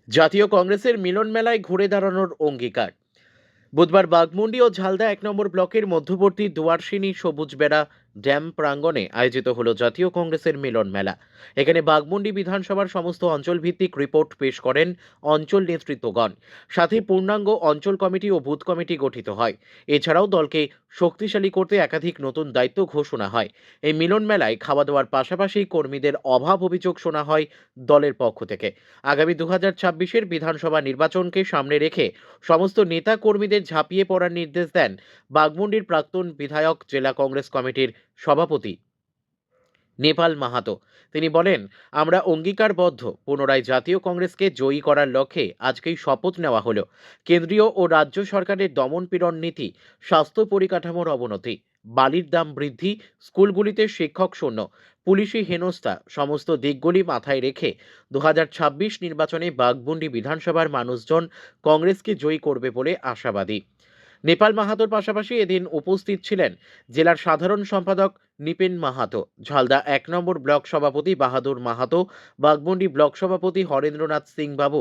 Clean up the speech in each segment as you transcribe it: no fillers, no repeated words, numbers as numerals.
জাতীয় কংগ্রেসের মিলন মেলায় ঘুরে দাঁড়ানোর অঙ্গীকার। বুধবার বাঘমুন্ডি ও ঝালদা ১ নম্বর ব্লকের মধ্যবর্তী দুয়ারসিনী সবুজ বেড়া ড্যাম প্রাঙ্গণে আয়োজিত হলো জাতীয় কংগ্রেসের মিলন মেলা। এখানে বাঘমুন্ডি বিধানসভার সমস্ত অঞ্চল ভিত্তিক রিপোর্ট পেশ করেন অঞ্চল নেতৃত্বগণ। সাথে পূর্ণাঙ্গ অঞ্চল কমিটি ও বুথ কমিটি গঠিত হয়। এছাড়াও দলকে শক্তিশালী করতে একাধিক নতুন দায়িত্ব ঘোষণা হয়। এই মিলন মেলায় খাওয়া দাওয়ার পাশাপাশি কর্মীদের অভাব অভিযোগ শোনা হয় দলের পক্ষ থেকে। আগামী ২০২৬-এর বিধানসভা নির্বাচনকে সামনে রেখে সমস্ত নেতা কর্মীদের ঝাঁপিয়ে পড়ার নির্দেশ দেন বাঘমুন্ডির প্রাক্তন বিধায়ক জেলা কংগ্রেস কমিটির সভাপতি নেপাল মাহাতো। তিনি বলেন, আমরা অঙ্গীকারবদ্ধ পুনরায় জাতীয় কংগ্রেসকে জয়ী করার লক্ষ্যে আজকেই শপথ নেওয়া হলো। কেন্দ্রীয় ও রাজ্য সরকারের দমন পীড়ন নীতি, স্বাস্থ্য পরিকাঠামোর অবনতি, বালির দাম বৃদ্ধি, স্কুলগুলিতে শিক্ষক শূন্য, পুলিশি হেনস্থা সমস্ত দিকগুলি মাথায় রেখে ২০২৬ নির্বাচনে বাঘমুন্ডি বিধানসভার মানুষজন কংগ্রেসকে জয়ী করবে বলে আশাবাদী। নেপাল মাহাতোর পাশাপাশি এদিন উপস্থিত ছিলেন জেলার সাধারণ সম্পাদক নিপেন মাহাতো, ঝালদা ১ নম্বর ব্লক সভাপতি বাহাদুর মাহাতো, বাঘমুন্ডি ব্লক সভাপতি হরেন্দ্রনাথ সিং বাবু,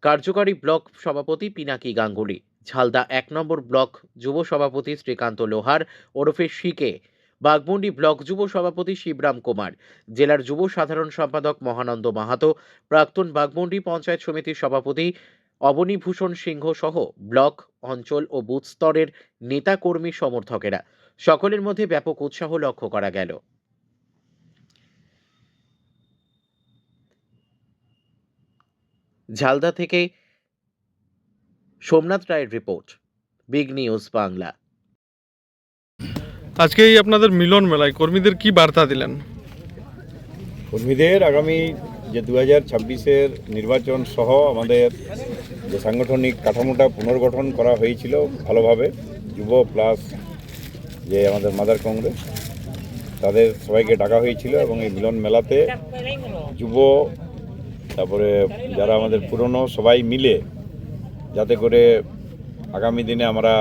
কার্যকারী ব্লক সভাপতি পিনাকি গাঙ্গুলি, ঝালদা ১ নম্বর ব্লক যুব সভাপতি শ্রীকান্ত লোহার ওরফে শিকে, বাঘমুন্ডি ব্লক যুব সভাপতি শিবরাম কুমার, জেলার যুব সাধারণ সম্পাদক মহানন্দ মাহাতো, প্রাক্তন বাঘমুন্ডি পঞ্চায়েত সমিতির সভাপতি অবনীভূষণ সিংহ সহ ব্লক, অঞ্চল ও বুথ স্তরের নেতাকর্মী সমর্থকেরা সকলের মধ্যে ব্যাপক উৎসাহ লক্ষ্য করা গেল। ঝালদা থেকে সোমনাথ রায়ের রিপোর্ট, বিগ নিউজ বাংলা। আজকে এই আপনাদের মিলন মেলায় কর্মীদের কি বার্তা দিলেন? কর্মীদের আগামী যে ২০২৬-এর নির্বাচন সহ আমাদের যে সাংগঠনিক কাঠামোটা পুনর্গঠন করা হয়েছিল ভালোভাবে, যুব প্লাস যে আমাদের মাদার কংগ্রেস, তাদের সবাইকে ডাকা হয়েছিল এবং এই মিলন মেলাতে যুব, তারপরে যারা আমাদের পুরনো সবাই মিলে যাতে করে আগামী দিনে আমরা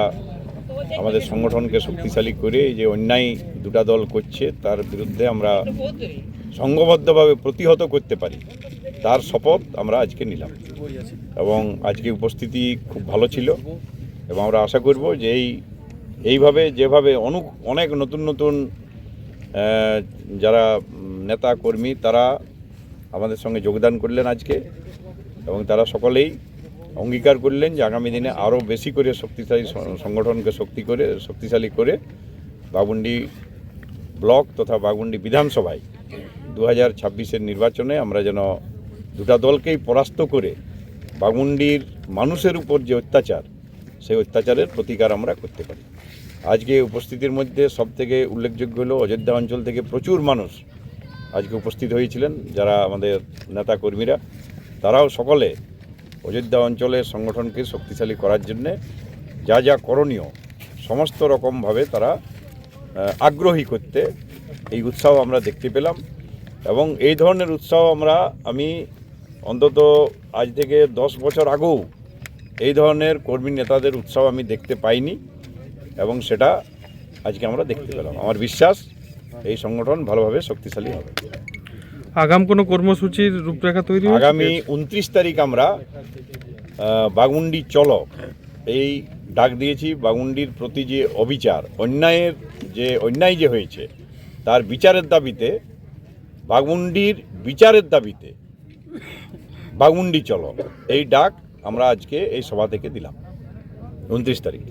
আমাদের সংগঠনকে শক্তিশালী করে এই যে অন্যায় দুটা দল করছে তার বিরুদ্ধে আমরা সংঘবদ্ধভাবে প্রতিহত করতে পারি, তার শপথ আমরা আজকে নিলাম। এবং আজকে উপস্থিতি খুব ভালো ছিল এবং আমরা আশা করব যে এইভাবে যেভাবে অনেক নতুন নতুন যারা নেতা কর্মী তারা আমাদের সঙ্গে যোগদান করলেন আজকে, এবং তারা সকলেই অঙ্গীকার করলেন যে আগামী দিনে আরও বেশি করে শক্তিশালী সংগঠনকে শক্তিশালী করে বাঘমুন্ডি ব্লক তথা বাঘমুন্ডি বিধানসভায় ২০২৬-এর নির্বাচনে আমরা যেন দুটা দলকেই পরাস্ত করে বাঘমুন্ডির মানুষের উপর যে অত্যাচার, সেই অত্যাচারের প্রতিকার আমরা করতে পারি। আজকে উপস্থিতির মধ্যে সবথেকে উল্লেখযোগ্য হলো অযোধ্যা অঞ্চল থেকে প্রচুর মানুষ আজকে উপস্থিত হয়েছিলেন, যারা আমাদের নেতা কর্মীরা, তারাও সকলে অযোধ্যা অঞ্চলের সংগঠনকে শক্তিশালী করার জন্যে যা যা করণীয় সমস্ত রকমভাবে তারা আগ্রহী করতে এই উৎসাহ আমরা দেখতে পেলাম। এবং এই ধরনের উৎসাহ আমি অন্তত আজ থেকে 10 বছর আগেও এই ধরনের কর্মী নেতাদের উৎসাহ আমি দেখতে পাইনি, এবং সেটা আজকে আমরা দেখতে পেলাম। আমার বিশ্বাস এই সংগঠন ভালোভাবে শক্তিশালী হবে। আগাম কোনো কর্মসূচির রূপরেখা তৈরি হয়েছে? আগামী 29 তারিখ আমরা বাঘমুন্ডি চলো এই ডাক দিয়েছি। বাঘমুন্ডির প্রতি যে অবিচার, অন্যায় যে হয়েছে তার বিচারের দাবিতে, বাঘমুন্ডির বিচারের দাবিতে বাঘমুন্ডি চলো এই ডাক আমরা আজকে এই সভা থেকে দিলাম 29 তারিখ।